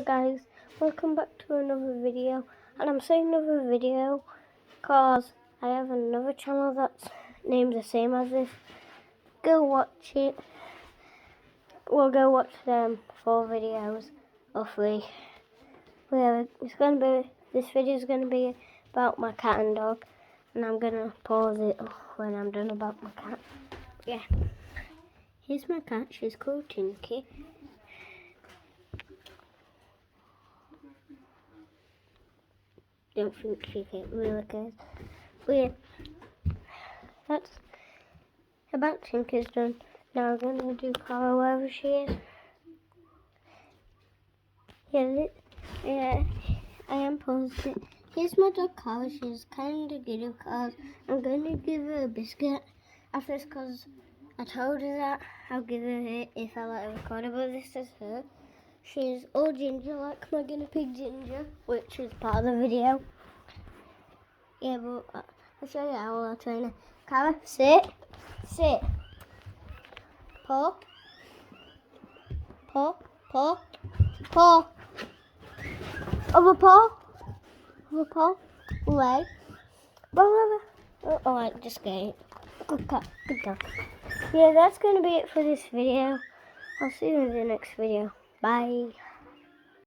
guys, welcome back to another video. And I'm saying another video because I have another channel that's named the same as this. Go watch it. We'll go watch them 4 videos or 3. This video is gonna be about my cat and dog, and I'm gonna pause it when I'm done about my cat. Yeah. Here's my cat, she's called Tinky. Don't think she really cares. But yeah, that's about Tinky's done. Now I'm gonna do Clara wherever she is. Yeah, I am paused it. Here's my dog Clara, she's kinda giddy because I'm gonna give her a biscuit after this because I told her that I'll give her it if I let her record it, but this is her. She's all ginger like my guinea pig Ginger, which is part of the video. Yeah, but I'll show you how I'll train her. Cara, sit. Paw. Other paw. Leg. Alright, just get it. Good cat, good dog. Yeah, that's going to be it for this video. I'll see you in the next video. Bye.